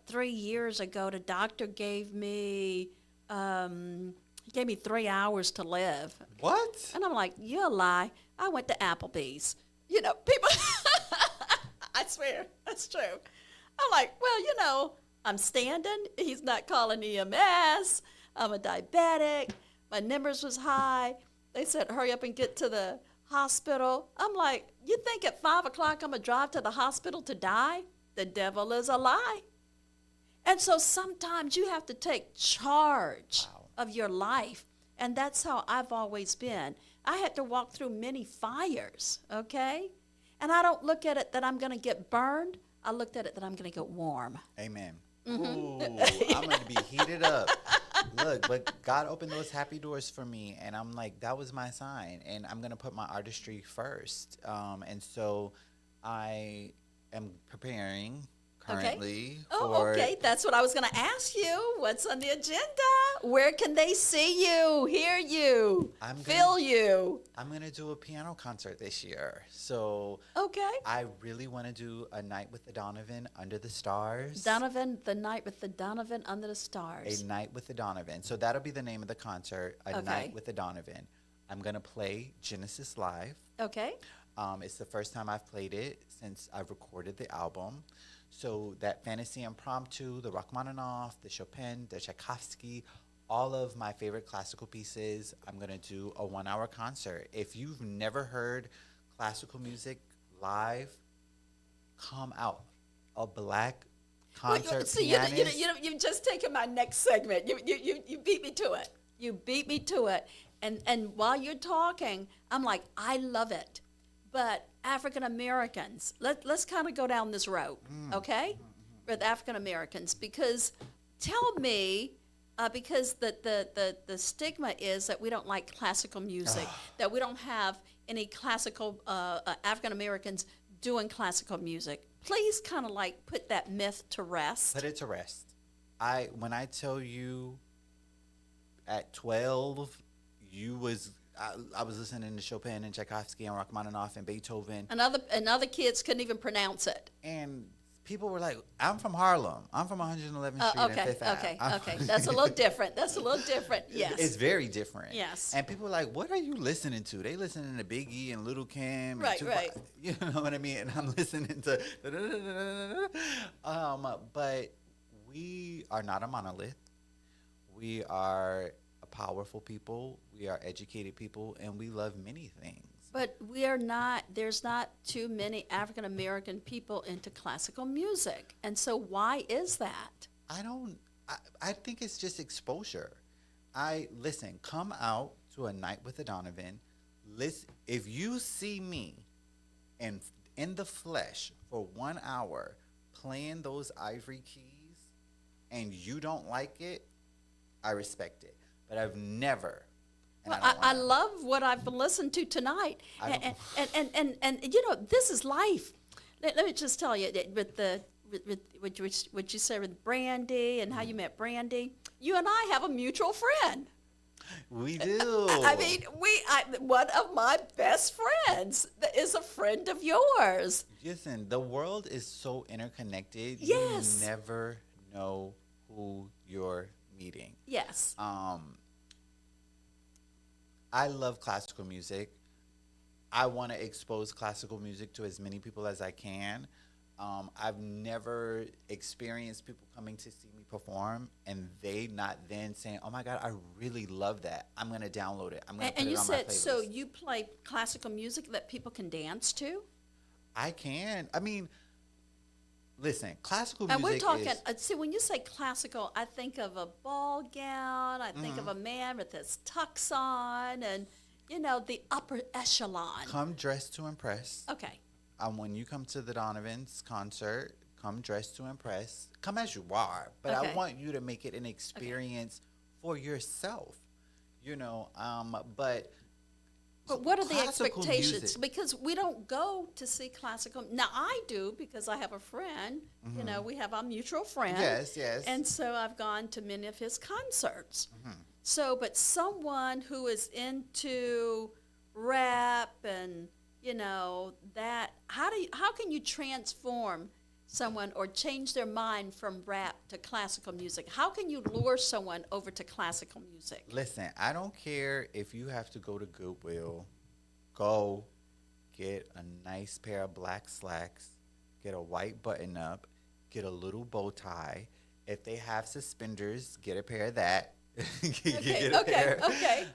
3 years ago, the doctor gave me 3 hours to live. What? And I'm like, you're a lie. I went to Applebee's. You know, people, I swear, that's true. I'm like, well, you know, I'm standing. He's not calling EMS. I'm a diabetic. My numbers was high. They said, hurry up and get to the hospital. I'm like, you think at 5 o'clock I'm going to drive to the hospital to die? The devil is a lie. And so sometimes you have to take charge of your life. And that's how I've always been. I had to walk through many fires, okay? And I don't look at it that I'm going to get burned. I looked at it that I'm going to get warm. Amen. Mm-hmm. Ooh, I'm going to be heated up. Look, but God opened those happy doors for me, and I'm like, that was my sign, and I'm going to put my artistry first. And so I am preparing currently for... Okay. That's what I was going to ask you. What's on the agenda? Where can they see you, hear you, feel you? I'm going to do a piano concert this year. So Okay. I really want to do a night with the Donovan under the stars. Donovan, the night with the Donovan under the stars. A night with the Donovan. So that'll be the name of the concert, A Okay. Night with the Donovan. I'm going to play Genesis live. Okay. It's the first time I've played it since I've recorded the album. So that Fantasy Impromptu, the Rachmaninoff, the Chopin, the Tchaikovsky, all of my favorite classical pieces, I'm going to do a 1-hour concert. If you've never heard classical music live, come out. A black concert pianist. You've just taken my next segment. You beat me to it. You beat me to it. And while you're talking, I'm like, I love it. But African Americans, let's kind of go down this road, okay? With African Americans, because tell me, because the stigma is that we don't like classical music, that we don't have any classical African Americans doing classical music. Please kind of like put that myth to rest. Put it to rest. When I tell you at 12, I was listening to Chopin and Tchaikovsky and Rachmaninoff and Beethoven. And other kids couldn't even pronounce it. And people were like, I'm from Harlem. I'm from 111th Street and Fifth Ave. Okay. That's a little different. Yes. It's very different. Yes. And people were like, what are you listening to? They listening to Biggie and Little Kim. Right, and Tupac. right. You know what I mean? And I'm listening to... But we are not a monolith. We are a powerful people. We are educated people. And we love many things. But there's not too many African American people into classical music. And so why is that? I think it's just exposure. Listen, come out to A Night with the Donovan. Listen, if you see me in the flesh for 1 hour playing those ivory keys and you don't like it, I respect it. But I've never... Well, I love what I've listened to tonight, and you know, this is life. Let me just tell you that with what you said with Brandy and how you met Brandy, you and I have a mutual friend. We do. I mean, one of my best friends is a friend of yours. Listen, the world is so interconnected. Yes. You never know who you're meeting. Yes. I love classical music. I want to expose classical music to as many people as I can. I've never experienced people coming to see me perform and they not then saying, oh my God, I really love that. I'm going to download it. I'm going to put it on my playlist. And you said, so you play classical music that people can dance to? I can. I mean, listen, classical and music we're talking, is... see, when you say classical, I think of a ball gown. I think of a man with his tux on and, you know, the upper echelon. Come dressed to impress. Okay. When you come to the Donovan's concert, come dressed to impress. Come as you are. But Okay. I want you to make it an experience for yourself. You know, But what are the classical expectations? music- Because we don't go to see classical. Now, I do because I have a friend. You know, we have our mutual friend. Yes, yes. And so I've gone to many of his concerts. So, but someone who is into rap and, you know, that, how can you transform someone or change their mind from rap to classical music? How can you lure someone over to classical music? Listen, I don't care if you have to go to Goodwill. Go get a nice pair of black slacks, get a white button up, get a little bow tie. If they have suspenders, get a pair of that. Okay.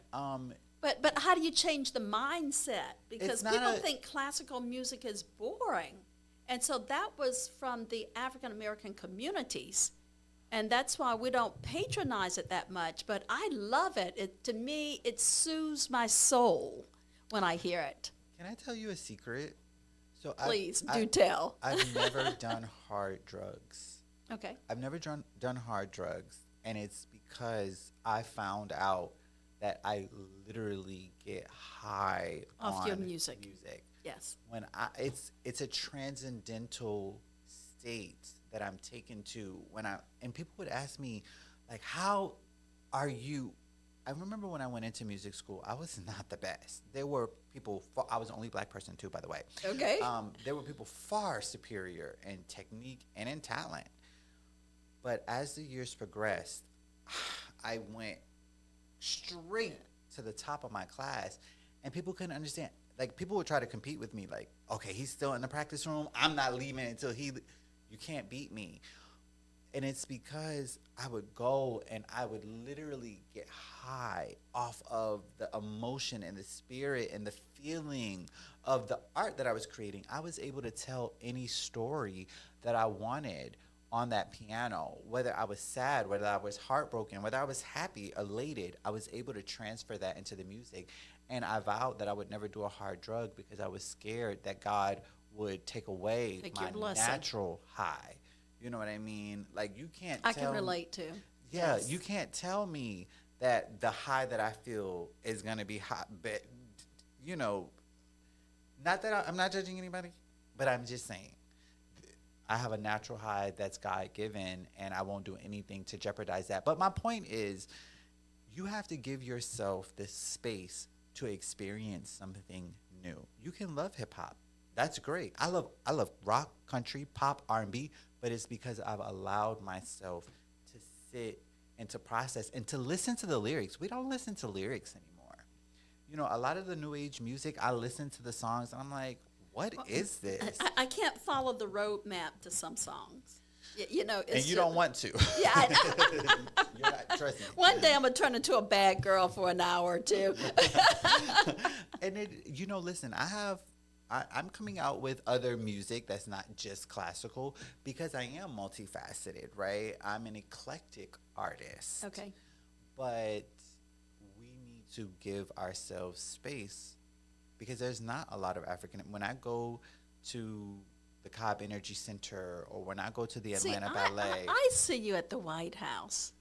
But how do you change the mindset? Because people think classical music is boring. And so that was from the African American communities. And that's why we don't patronize it that much. But I love it. To me, it soothes my soul. when I hear it. Can I tell you a secret? So Please do tell. I've never done hard drugs. Okay. I've never done hard drugs, and it's because I found out that I literally get high Off on your music. Yes. When it's a transcendental state that I'm taken to and people would ask me, like, how are you? I remember when I went into music school, I was not the best. There were people, I was the only black person too, by the way. Okay. There were people far superior in technique and in talent. But as the years progressed, I went straight to the top of my class, and people couldn't understand. Like, people would try to compete with me, like, okay, he's still in the practice room. I'm not leaving until you can't beat me. And it's because I would go and I would literally get high off of the emotion and the spirit and the feeling of the art that I was creating. I was able to tell any story that I wanted on that piano, whether I was sad, whether I was heartbroken, whether I was happy, elated. I was able to transfer that into the music. And I vowed that I would never do a hard drug because I was scared that God would take away my natural high. You know what I mean? Like, you can't I can relate to. Yeah, Yes. you can't tell me that the high that I feel is going to be hot. But, you know, not that I'm not judging anybody, but I'm just saying. I have a natural high that's God-given, and I won't do anything to jeopardize that. But my point is, you have to give yourself the space to experience something new. You can love hip-hop. That's great. I love rock, country, pop, R&B, but it's because I've allowed myself to sit and to process and to listen to the lyrics. We don't listen to lyrics anymore. You know, a lot of the new age music, I listen to the songs, and I'm like, what is this? I can't follow the roadmap to some songs. You know, it's And you don't want to. Yeah. You're not, trust me. One day I'm gonna turn into a bad girl for an hour or two. And you know, listen, I'm coming out with other music that's not just classical because I am multifaceted, right? I'm an eclectic artist. Okay. But we need to give ourselves space because there's not a lot of African. When I go to the Cobb Energy Center or when I go to the Atlanta Ballet. I see you at the White House.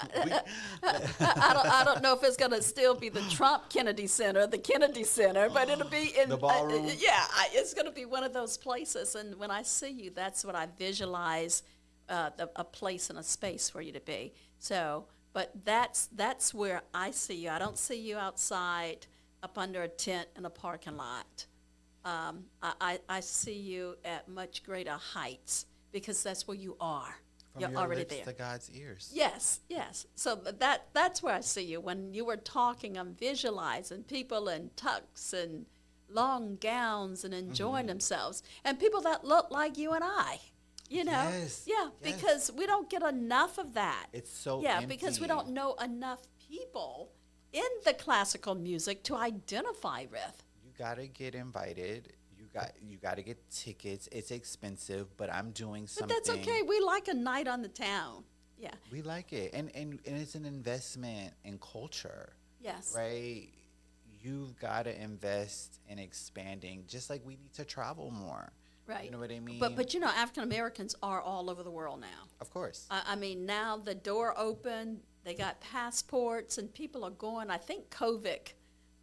I don't know if it's going to still be the Trump Kennedy Center, the Kennedy Center, but it'll be in the ballroom. It's going to be one of those places. And when I see you, that's what I visualize a place and a space for you to be. So, but that's where I see you. I don't see you outside up under a tent in a parking lot. I see you at much greater heights because that's where you are. From You're your already lips there. to God's ears. Yes. So that's where I see you. When you were talking, I'm visualizing people in tux and long gowns and enjoying themselves, and people that look like you and I. You know, Yes, yeah, yes. because we don't get enough of that. It's so because we empty. don't know enough people in the classical music to identify with. You gotta get invited. You gotta get tickets. It's expensive, but I'm doing But something. that's okay. We like a night on the town. Yeah. We like it, and it's an investment in culture, Yes. right? You've got to invest in expanding, just like we need to travel more. Right. You know what I mean? But you know, African Americans are all over the world now. Of course. I mean, now the door open, they got passports, and people are going. I think COVID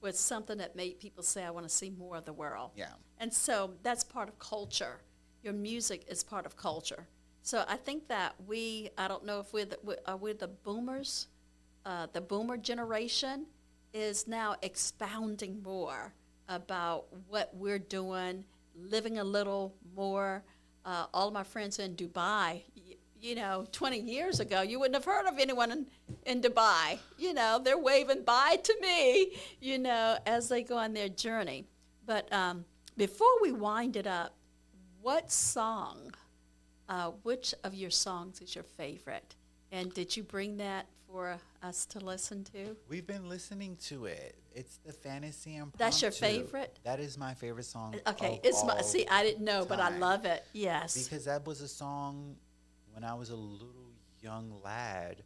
was something that made people say, I want to see more of the world. Yeah. And so that's part of culture. Your music is part of culture. So I think that I don't know if we're the boomers, the boomer generation is now expounding more about what we're doing, living a little more. All of my friends in Dubai, you know, 20 years ago, you wouldn't have heard of anyone in Dubai. You know, they're waving bye to me, you know, as they go on their journey. But before we wind it up, what song, which of your songs is your favorite? And did you bring that for us to listen to? We've been listening to it. It's the Fantasy Impromptu. That's your favorite? That is my favorite song. Okay, of see, I didn't know, but I time. love it. Yes. Because that was a song when I was a little young lad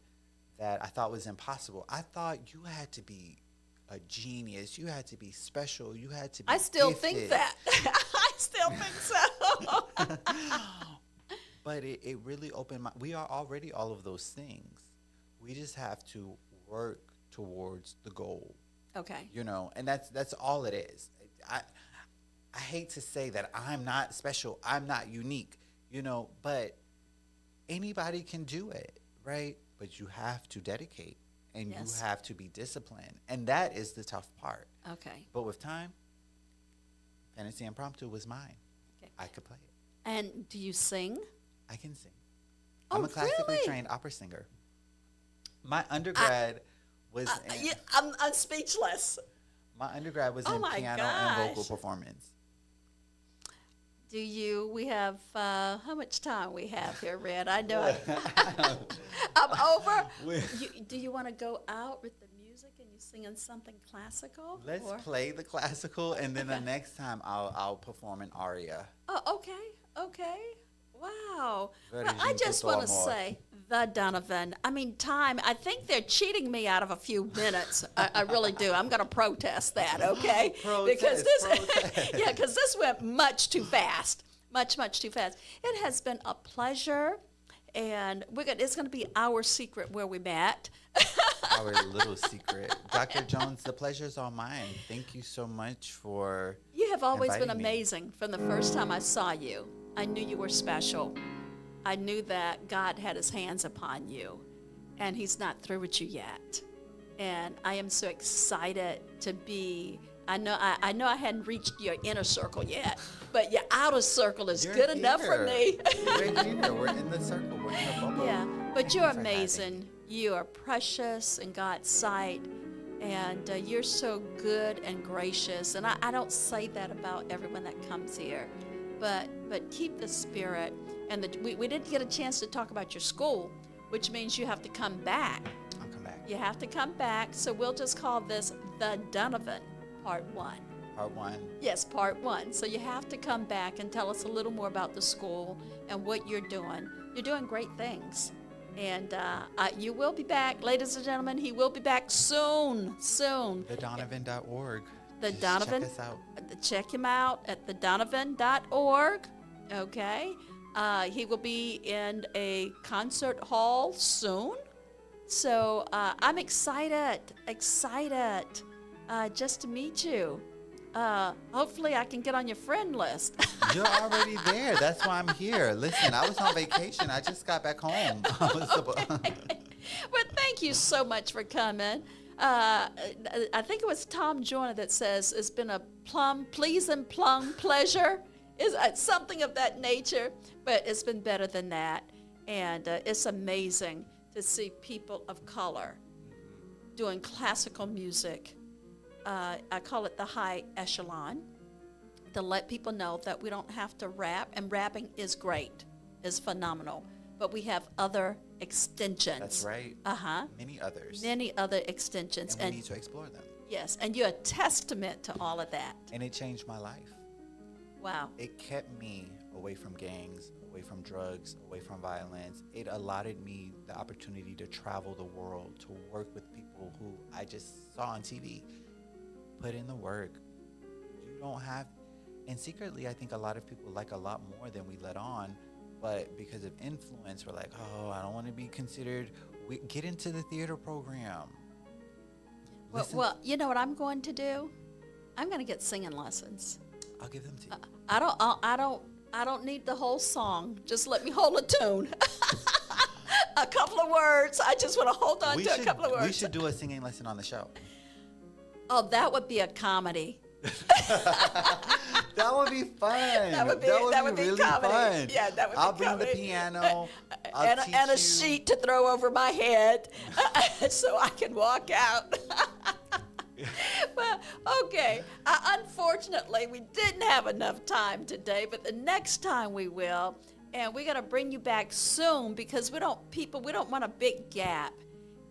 that I thought was impossible. I thought you had to be a genius. You had to be special. You had to be I still gifted. think that. I still think so. But it really opened my. We are already all of those things. We just have to work towards the goal. Okay. You know, and that's all it is. I hate to say that I'm not special, I'm not unique, you know, but anybody can do it, right? But you have to dedicate and Yes. you have to be disciplined. And that is the tough part. Okay. But with time, Fantasy Impromptu was mine. Okay. I could play it. And do you sing? I can sing. Oh, I'm a classically really? trained opera singer. My undergrad was in, I'm speechless. my undergrad was Oh in my piano and vocal gosh. performance. We have, how much time we have here, Red? I know I'm over. Do you want to go out with the music and you singing something classical? Let's or- play the classical, and then the next time I'll perform an aria. Oh, okay. Wow. Very Well, I gentle just want to amor. say, the Donovan. I mean, time. I think they're cheating me out of a few minutes. I really do. I'm going to protest that, okay? Because Protest. yeah, because this went much too fast. Much too fast. It has been a pleasure, and it's going to be our secret where we met. Our little secret. Dr. Jones, the pleasure's all mine. Thank you so much for You have always been inviting me. amazing. From the first time I saw you, I knew you were special. I knew that God had his hands upon you, and he's not through with you yet. And I am so excited to be. I know I hadn't reached your inner circle yet, but your outer circle is You're good enough for me. We're here. We're in the circle. We're in the bubble. Yeah, but Thank you're you for having amazing. me. You are precious in God's sight, and you're so good and gracious. And I don't say that about everyone that comes here, but keep the spirit. And we didn't get a chance to talk about your school, which means you have to come back. I'll come back. You have to come back. So we'll just call this the Donovan Part 1. Part 1. Yes, Part 1. So you have to come back and tell us a little more about the school and what you're doing. You're doing great things. And you will be back, ladies and gentlemen. He will be back soon. TheDonovan.org. The Just Donovan. Check us out. Check him out at thedonovan.org. Okay. He will be in a concert hall soon. So I'm excited just to meet you. Hopefully I can get on your friend list. You're already there. That's why I'm here. Listen, I was on vacation. I just got back home. Well, thank you so much for coming. I think it was Tom Joyner that says it's been a pleasing pleasure. Is something of that nature, but it's been better than that. And it's amazing to see people of color doing classical music. I call it the high echelon, to let people know that we don't have to rap, and rapping is great, is phenomenal, but we have other extensions. That's right. Uh-huh. Many others. Many other extensions. And we need to explore them. Yes, and you're a testament to all of that. And it changed my life. Wow. It kept me away from gangs, away from drugs, away from violence. It allotted me the opportunity to travel the world, to work with people who I just saw on TV. Put in the work. You don't have, and secretly I think a lot of people like a lot more than we let on, but because of influence, we're like, oh, I don't want to be considered. We get into the theater program. Listen, Well, you know what I'm going to do? I'm going to get singing lessons. I'll give them to you. I don't need the whole song. Just let me hold a tune. A couple of words. I just want to hold on to a couple of words. We should do a singing lesson on the show. Oh, that would be a comedy. That would be fun. That would be really comedy. fun. Yeah, that would I'll be bring comedy. the piano. And a sheet to throw over my head so I can walk out. Well, okay. Unfortunately, we didn't have enough time today, but the next time we will. And we're going to bring you back soon because we don't want a big gap.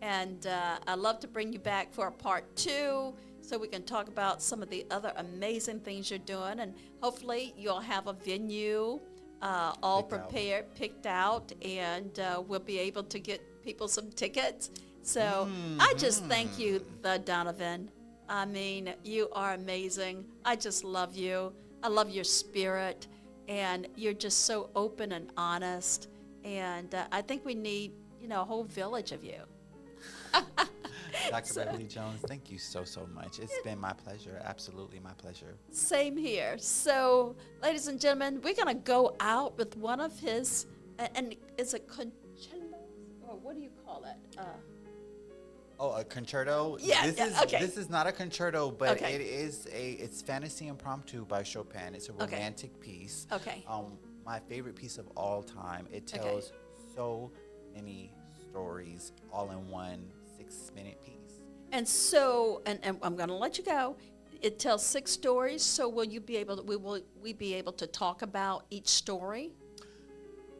And I'd love to bring you back for a part 2 so we can talk about some of the other amazing things you're doing. And hopefully you'll have a venue all prepared, picked out, and we'll be able to get people some tickets. So I just thank you, the Donovan. I mean, you are amazing. I just love you. I love your spirit, and you're just so open and honest. And I think we need, a whole village of you. Dr. Beverly Jones, thank you so much. It's been my pleasure. Absolutely my pleasure. Same here. So, ladies and gentlemen, we're going to go out with one of his, and is it concellos, or what do you call it? Oh, a concerto? Yeah, okay. This is not a concerto, but Okay. it's Fantasy Impromptu by Chopin. It's a Okay. romantic piece. Okay. My favorite piece of all time. It tells so many stories all in one 6-minute piece. And so, and I'm going to let you go. It tells 6 stories. So will we be able to talk about each story?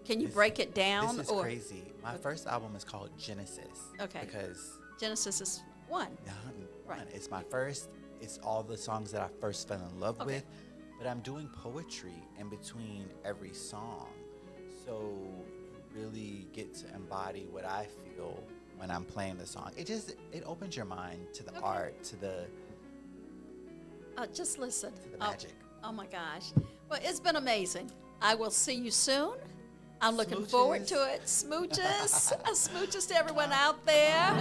Can you break it down? This is crazy. My first album is called Genesis. Okay. Because Genesis is 1. Right. it's my first. It's all the songs that I first fell in love Okay. with. But I'm doing poetry in between every song. So you really get to embody what I feel when I'm playing the song. It opens your mind to the art, to the Just listen. the magic. Oh my gosh. Well, it's been amazing. I will see you soon. I'm looking forward Smooches. to it. Smooches. Smooches to everyone out there.